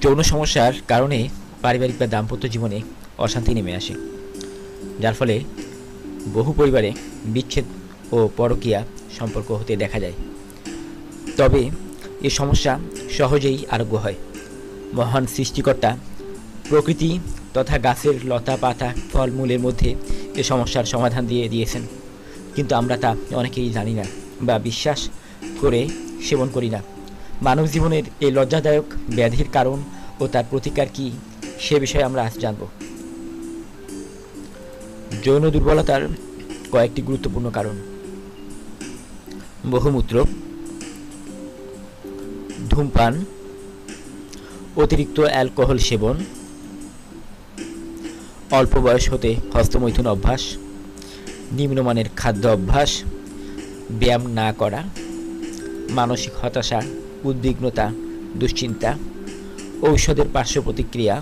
যৌন সমস্যার কারণে পারিবারিক বা দাম্পত্য জীবনে অশান্তি নেমে আসে, যার ফলে বহু পরিবারে বিচ্ছেদ ও পরকীয়া সম্পর্ক হতে দেখা যায়। তবে এ সমস্যা সহজেই আরোগ্য হয়। মহান সৃষ্টিকর্তা প্রকৃতি তথা গাছের লতা পাতা ফলমূলের মধ্যে এ সমস্যার সমাধান দিয়ে দিয়েছেন, কিন্তু আমরা তা অনেকেই জানি না বা বিশ্বাস করে সেবন করি না। মানব জীবনের এই লজ্জাদায়ক ব্যাধির কারণ ও তার প্রতিকার কী, সে বিষয়ে আমরা আজ জানব। যৌন দুর্বলতার কয়েকটি গুরুত্বপূর্ণ কারণ: বহুমূত্র, ধূমপান, অতিরিক্ত অ্যালকোহল সেবন, অল্প বয়স হতে হস্তমৈথুন অভ্যাস, নিম্নমানের খাদ্য অভ্যাস, ব্যায়াম না করা, মানসিক হতাশা, উদ্বিগ্নতা, দুশ্চিন্তা, ঔষধের পার্শ্ব প্রতিক্রিয়া,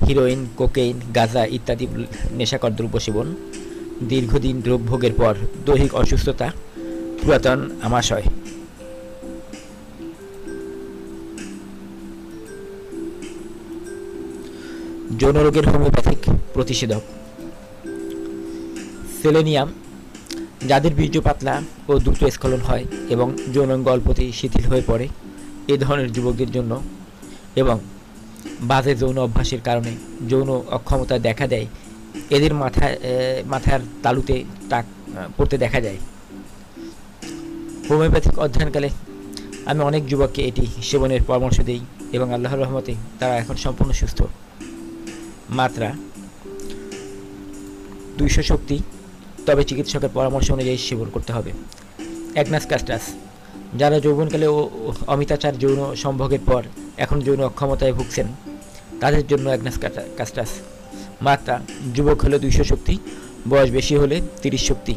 হিরোইন, কোকেইন, গাঁজা ইত্যাদি নেশাকর দ্রব্য সেবন, দীর্ঘদিন দ্রব্যভোগের পর দৈহিক অসুস্থতা, পুরাতন আমাশয়। যৌন রোগের হোমিওপ্যাথিক প্রতিষেধক: সেলেনিয়াম। যাদের বীর্য পাতলা ও দ্রুত স্খলন হয় এবং যৌনাঙ্গ অল্পতেই শিথিল হয়ে পড়ে, এ ধরনের যুবকদের জন্য, এবং বাজে যৌন অভ্যাসের কারণে যৌন অক্ষমতা দেখা দেয়, এদের মাথার তালুতে টাক পড়তে দেখা যায়। হোমিওপ্যাথিক অধ্যয়নকালে আমি অনেক যুবককে এটি সেবনের পরামর্শ দিই এবং আল্লাহর রহমতে তারা এখন সম্পূর্ণ সুস্থ। মাত্রা 200 শক্তি, তবে চিকিৎসকের পরামর্শ অনুযায়ী সেবন করতে হবে। Agnus custard. যারা যৌবনকালে ও অমিতাচার যৌন সম্ভোগের পর এখন যৌন অক্ষমতায় ভুগছেন, তাদের জন্য অ্যাগনাস কাস্টাস। মাত্রা: যুবক হলে 200 শক্তি, বয়স বেশি হলে 30 শক্তি,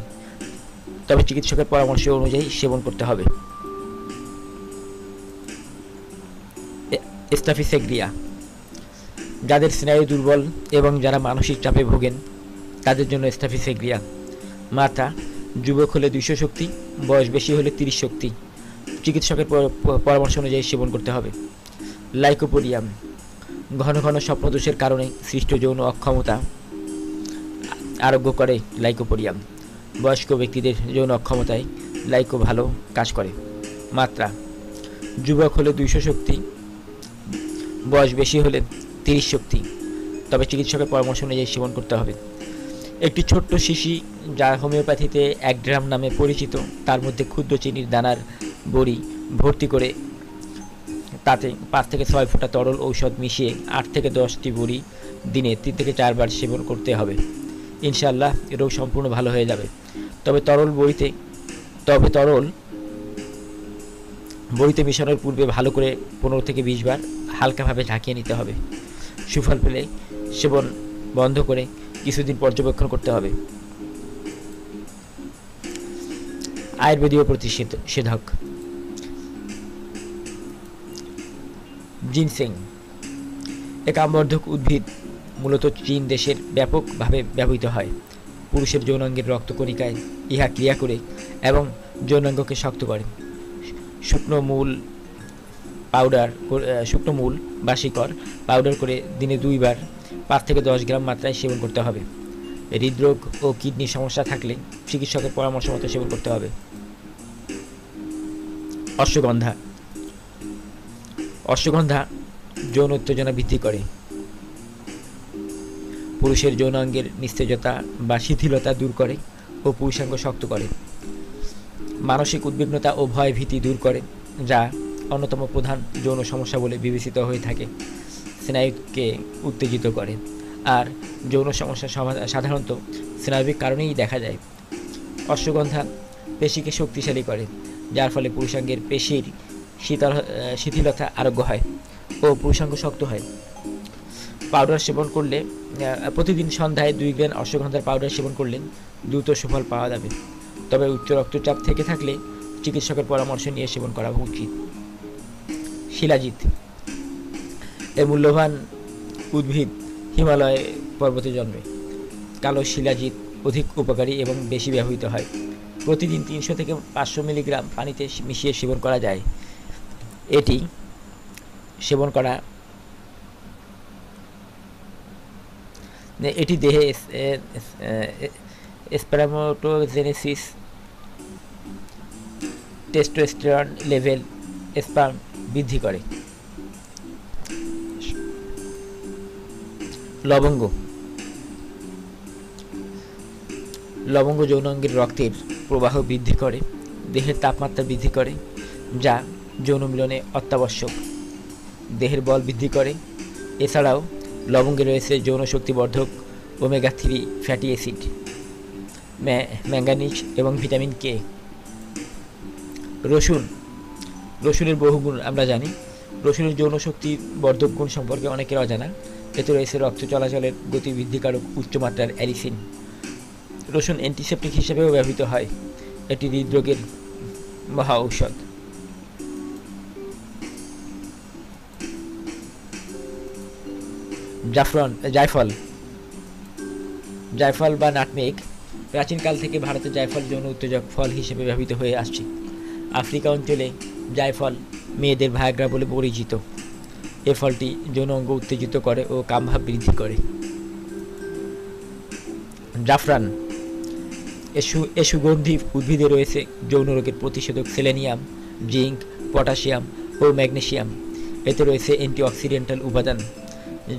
তবে চিকিৎসকের পরামর্শ অনুযায়ী সেবন করতে হবে। স্টাফিসেগ্রিয়া। যাদের স্নায়ু দুর্বল এবং যারা মানসিক চাপে ভোগেন, তাদের জন্য স্টাফিসেগ্রিয়া। মাত্রা: যুবক হলে 200 শক্তি, বয়স বেশি হলে 30 শক্তি, চিকিৎসকের পরামর্শ অনুযায়ী সেবন করতে হবে। লাইকোপোডিয়াম। ঘন ঘন স্বপ্নদোষের কারণে সৃষ্ট যৌন অক্ষমতা আরোগ্য করে লাইকোপোডিয়াম। বয়স্ক ব্যক্তিদের যৌন অক্ষমতায় লাইকো ভালো কাজ করে। মাত্রা: যুবক হলে 200 শক্তি, বয়স বেশি হলে 30 শক্তি, তবে চিকিৎসকের পরামর্শ অনুযায়ী সেবন করতে হবে। একটি ছোট্ট শিশি, যা হোমিওপ্যাথিতে 1 গ্রাম নামে পরিচিত, তার মধ্যে ক্ষুদ্র চিনির দানার বড়ি ভর্তি করে তাতে 5 থেকে 6 ফোঁটা তরল ঔষধ মিশিয়ে 8 থেকে 10টি বড়ি দিনে 3 থেকে 4 বার সেবন করতে হবে। ইনশাআল্লাহ রোগ সম্পূর্ণ ভালো হয়ে যাবে। তবে তরল বড়িতে মিশানোর পূর্বে ভালো করে 15 থেকে 20 বার হালকাভাবে ঢাকিয়ে নিতে হবে। সুফল পেলে সেবন বন্ধ করে কিছুদিন পর্যবেক্ষণ করতে হবে। আয়ুর্বেদীয় প্রতিষেধক: জিনসেং। এক আমবর্ধক উদ্ভিদ, মূলত চীন দেশের ব্যাপকভাবে ব্যবহৃত হয়। পুরুষের যৌনাঙ্গের রক্তকণিকায় ইহা ক্রিয়া করে এবং যৌনাঙ্গকে শক্ত করে। শুকনো মূল বা শিকড় পাউডার করে দিনে 2 বার 5 থেকে 10 গ্রাম মাত্রায় সেবন করতে হবে। হৃদরোগ ও কিডনির সমস্যা থাকলে চিকিৎসকের পরামর্শ মতো সেবন করতে হবে। অশ্বগন্ধা যৌন উত্তেজনা বৃদ্ধি করে, পুরুষের যৌনাঙ্গের নিস্তেজতা বা শিথিলতা দূর করে ও পুরুষাঙ্গ শক্ত করে। মানসিক উদ্বিগ্নতা ও ভয় ভীতি দূর করে, যা অন্যতম প্রধান যৌন সমস্যা বলে বিবেচিত হয়ে থাকে। স্নায়ুকে উত্তেজিত করে, আর যৌন সমস্যা সাধারণত স্নায়বিক কারণেই দেখা যায়। অশ্বগন্ধা পেশিকে শক্তিশালী করে, যার ফলে পুরুষাঙ্গের পেশির শিথিলতা আরোগ্য হয় ও পুরুষাঙ্গ শক্ত হয়। পাউডার সেবন করলে প্রতিদিন সন্ধ্যায় 2 গ্রাম অশ্বগন্ধার পাউডার সেবন করলে দ্রুত সুফল পাওয়া যাবে। তবে উচ্চ রক্তচাপ থেকে থাকলে চিকিৎসকের পরামর্শ নিয়ে সেবন করা উচিত। শিলাজিৎ। এর মূল্যবান উদ্ভিদ হিমালয় পর্বতে জন্মে। কালো শিলাজিৎ অধিক উপকারী এবং বেশি ব্যবহৃত হয়। প্রতিদিন 300 থেকে 500 মিলিগ্রাম পানিতে মিশিয়ে সেবন করা যায়। এটি সেবন করা এটি দেহে স্পারমাটোজেনেসিস, টেস্টোস্টেরন লেভেল, স্পার্ম বৃদ্ধি করে। লবঙ্গ। লবঙ্গ যৌনাঙ্গের রক্তের প্রবাহ বৃদ্ধি করে, দেহের তাপমাত্রা বৃদ্ধি করে, যা যৌন মিলনে অত্যাবশ্যক। দেহের বল বৃদ্ধি করে। এছাড়াও লবঙ্গে রয়েছে যৌন শক্তিবর্ধক ওমেগা 3 ফ্যাটি অ্যাসিড, ম্যাঙ্গানিজ এবং ভিটামিন কে। রসুন। রসুনের বহুগুণ আমরা জানি। রসুনের যৌন শক্তি বর্ধক গুণ সম্পর্কে অনেকের অজানা। এতে রয়েছে রক্ত চলাচলের গতি বৃদ্ধিকারক উচ্চমাত্রার অ্যালিসিন। রসুন অ্যান্টিসেপটিক হিসেবেও ব্যবহৃত হয়। এটি হৃদরোগের মহা ঔষধ। জায়ফল। জায়ফল বা নাটমেগ। প্রাচীনকাল থেকে ভারতে জায়ফল যৌন উত্তেজক ফল হিসেবে ব্যবহৃত হয়ে আসছে। আফ্রিকা অঞ্চলে জায়ফল মেয়েদের ভায়াগ্রা বলে পরিচিত। এ ফলটি যৌন অঙ্গ উত্তেজিত করে ও কামভাব বৃদ্ধি করে। জাফরান। এ সুগন্ধি উদ্ভিদে রয়েছে যৌন রোগের প্রতিষেধক সেলেনিয়াম, জিঙ্ক, পটাশিয়াম ও ম্যাগনেসিয়াম। এতে রয়েছে অ্যান্টিঅক্সিডেন্টাল উপাদান।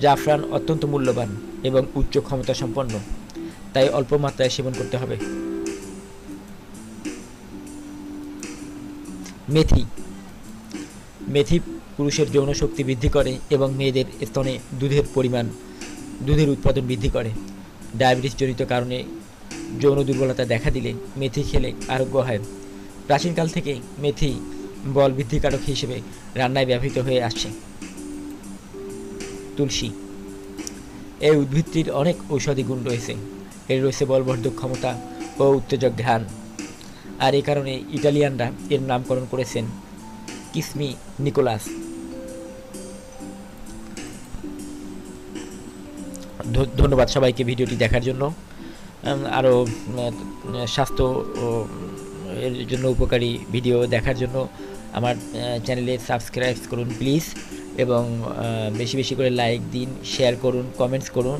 জাফরান অত্যন্ত মূল্যবান এবং উচ্চ ক্ষমতা সম্পন্ন, তাই অল্প মাত্রায় সেবন করতে হবে। মেথি। মেথি পুরুষের যৌন শক্তি বৃদ্ধি করে এবং মেয়েদের স্তনে দুধের উৎপাদন বৃদ্ধি করে। ডায়াবেটিস জনিত কারণে যৌন দুর্বলতা দেখা দিলে মেথি খেলে আরোগ্য হয়। প্রাচীনকাল থেকে মেথি বল বৃদ্ধিকারক হিসেবে রান্নায় ব্যবহৃত হয়ে আসছে। তুলসী। এই উদ্ভিদটির অনেক ঔষধি গুণ রয়েছে। এর রয়েছে বলবর্ধক ক্ষমতা ও উত্তেজক ঘ্রাণ, আর এই কারণে ইটালিয়ানরা এর নামকরণ করেছেন কিসমি নিকোলাস। ধন্যবাদ সবাইকে ভিডিওটি দেখার জন্য। আরও স্বাস্থ্য এর জন্য উপকারী ভিডিও দেখার জন্য আমার চ্যানেলে সাবস্ক্রাইব করুন প্লিজ, এবং বেশি বেশি করে লাইক দিন, শেয়ার করুন, কমেন্টস করুন।